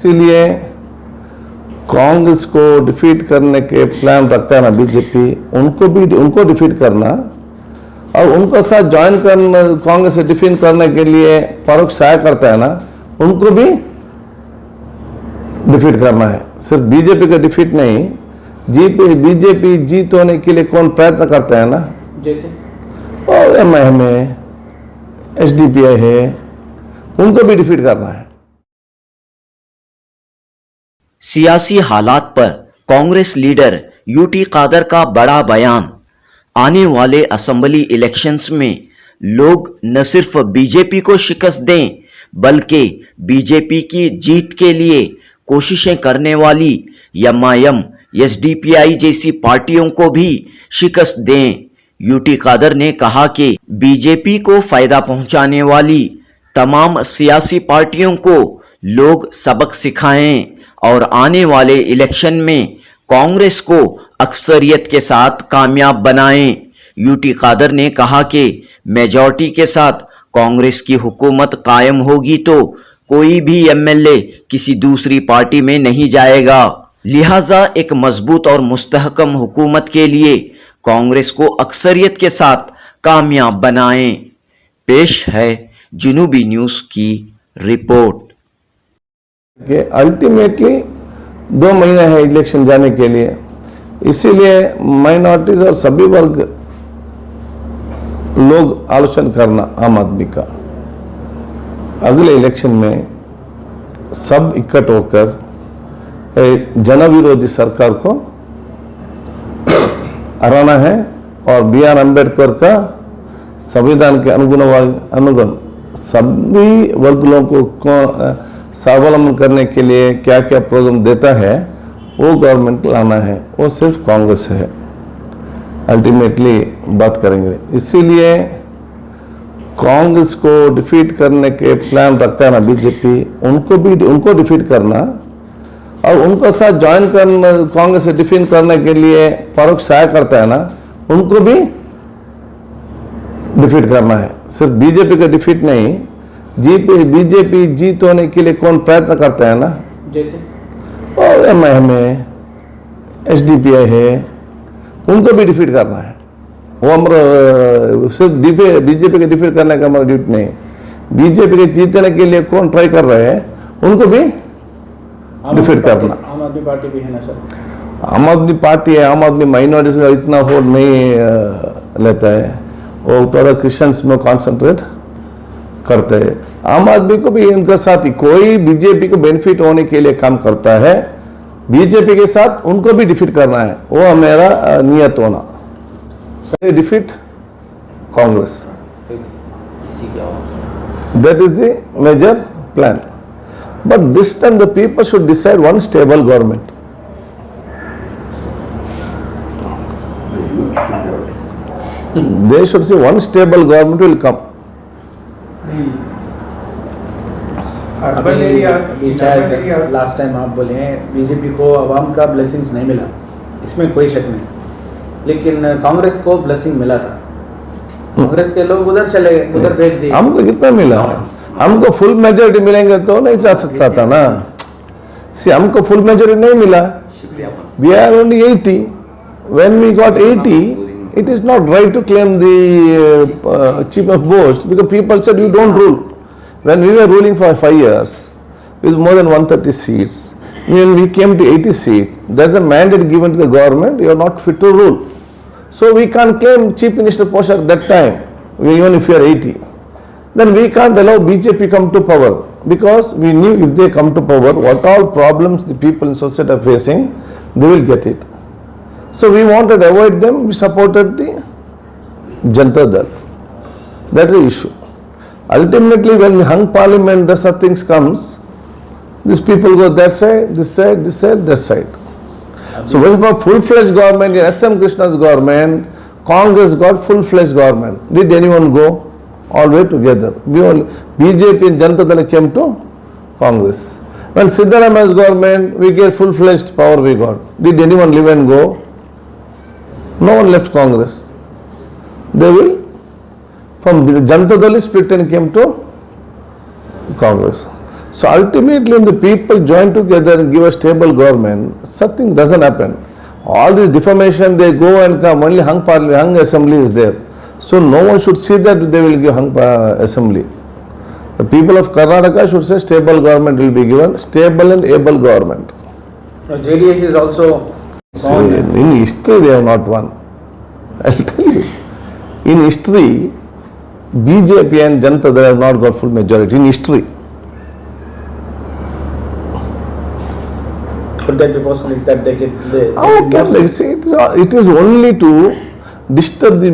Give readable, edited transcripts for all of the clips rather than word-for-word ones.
इसीलिए कांग्रेस को डिफीट करने के प्लान रखा ना बीजेपी, उनको डिफीट करना और उनके साथ ज्वाइन करना, कांग्रेस से डिफीट करने के लिए परोक्ष सहायता करता है ना, उनको भी डिफीट करना है। सिर्फ बीजेपी का डिफीट नहीं, बीजेपी जीत होने के लिए कौन प्रयत्न करता है ना, जैसे और एमआईएम है, एसडीपीआई है, उनको भी डिफीट करना है। सियासी हालात पर कांग्रेस लीडर यूटी कादर का बड़ा बयान। आने वाले असेंबली इलेक्शंस में लोग न सिर्फ बीजेपी को शिकस्त दें बल्कि बीजेपी की जीत के लिए कोशिशें करने वाली एमआईएम, एसडीपीआई जैसी पार्टियों को भी शिकस्त दें। यूटी कादर ने कहा कि बीजेपी को फायदा पहुंचाने वाली तमाम सियासी पार्टियों को लोग सबक सिखाएं और आने वाले इलेक्शन में कांग्रेस को अक्सरियत के साथ कामयाब बनाएं। यूटी कादर ने कहा कि मेजॉरिटी के साथ कांग्रेस की हुकूमत कायम होगी तो कोई भी एमएलए किसी दूसरी पार्टी में नहीं जाएगा, लिहाजा एक मजबूत और मुस्तहकम हुकूमत के लिए कांग्रेस को अक्सरियत के साथ कामयाब बनाएं। पेश है जुनूबी न्यूज की रिपोर्ट। अल्टीमेटली 2 महीने हैं इलेक्शन जाने के लिए, इसीलिए माइनॉरिटीज और सभी वर्ग लोग आलोचना करना आम आदमी का, अगले इलेक्शन में सब इकट्ठ होकर जनविरोधी सरकार को हराना है और BR अम्बेडकर का संविधान के अनुगुण सभी वर्गों को स्वावलंबन करने के लिए क्या क्या प्रोग्राम देता है वो गवर्नमेंट लाना है, वो सिर्फ कांग्रेस है अल्टीमेटली बात करेंगे। इसीलिए कांग्रेस को डिफीट करने के प्लान रखा ना बीजेपी, उनको डिफीट करना और उनके साथ ज्वाइन करना, कांग्रेस से डिफीट करने के लिए परोक्ष सहायता करता है ना, उनको भी डिफीट करना है। सिर्फ बीजेपी का डिफीट नहीं, बीजेपी जीत होने के लिए कौन प्रयत्न करता है ना, जैसे और एमआईएम है, एसडीपीआई है, उनको भी डिफीट करना है। वो हमारा सिर्फ बीजेपी के डिफीट करने का हमारा ड्यूटी नहीं, बीजेपी के जीतने के लिए कौन ट्राई कर रहे हैं उनको भी डिफीट करना। आम आदमी पार्टी भी है ना सर? आम आदमी पार्टी है, आम आदमी माइनॉरिटीज का इतना वोट नहीं लेता है, वो थोड़ा क्रिश्चियंस में कॉन्सेंट्रेट करते हैं। आम आदमी को भी इनके साथ ही कोई बीजेपी को बेनिफिट होने के लिए काम करता है, बीजेपी के साथ उनको भी डिफीट करना है, वो मेरा नियत होना। Defeat Congress, that is the major plan, but this time the people should decide one stable government. They should say one stable government will come. Last time आप बोले हैं बीजेपी को आवाम का ब्लेसिंग्स नहीं मिला, इसमें कोई शक नहीं, लेकिन कांग्रेस को ब्लेसिंग मिला था। कांग्रेस के लोग उधर चले गए, उधर भेज दिए। हमको कितना मिला? हमको फुल मेजॉरिटी मिलेंगे तो नहीं जा सकता था ना। हमको फुल मेजॉरिटी नहीं मिला, we are only 80. When we got 80, it is not right to claim the chief of post because people said you don't rule. When we were ruling for 5 years with more than 130 seats, when we came to 80 seats, there is a mandate given to the government, you are not fit to rule. So we can't claim chief minister post at that time, even if you are 80. Then we can't allow BJP come to power because we knew if they come to power, what all problems the people in society are facing, they will get it. So we wanted to avoid them, we supported the Janata Dal. That's the issue. Ultimately, when the hung parliament, the such things comes, these people go that side, this side, this side, that side. So when for full-fledged government, in SM Krishna's government, Congress got full-fledged government. Did anyone go all the way together? BJP and Janata Dal came to Congress. When Siddaramaia's government, we get full-fledged power we got. Did anyone live and go? No one left Congress. They will, from Janata Dal split and came to Congress. So ultimately, when the people join together and give a stable government, something doesn't happen. All this defamation, they go and come. Only hung assembly is there. So no one should see that they will give hung assembly. The people of Karnataka should say stable government will be given, stable and able government. JDS is also So in history they have not won. I'll tell you. In history, BJP and Janata Dal have not got full majority in history. could that be possible that they get the How can they say it is only to disturb the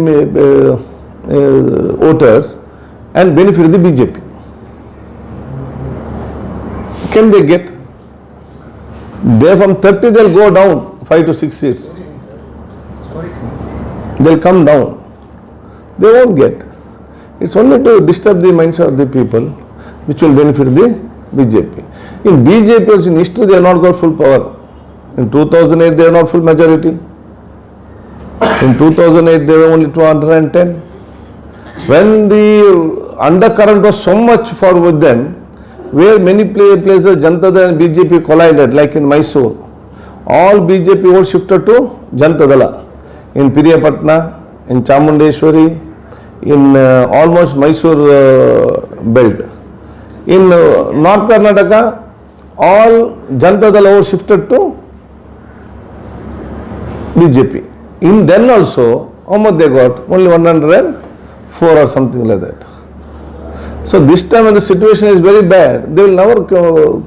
voters and benefit the BJP. Can they get? They from 30 they'll go down 5 to 6 seats. They'll come down. They won't get. It's only to disturb the minds of the people which will benefit the BJP. In BJP also in history they have not got full power. In 2008 they have not full majority. In 2008 they were only 210. When the undercurrent was so much for with them, where many places Janata Dal and BJP collided, like in Mysore, all BJP votes shifted to Janata Dala. In Piriyapatna, in Chamundeshwari, in almost Mysore belt. In North Karnataka, all Janata Dala votes shifted to BJP. In then also, how much they got? Only 104 or something like that. So this time when the situation is very bad, they will never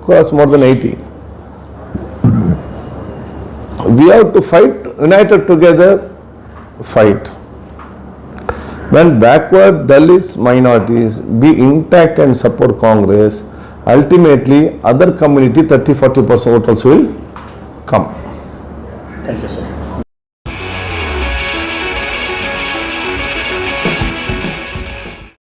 cross more than 80. We have to fight, united together, fight. When backward Dalits, minorities be intact and support Congress, ultimately other community 30-40% vote also will come. Thank you, sir.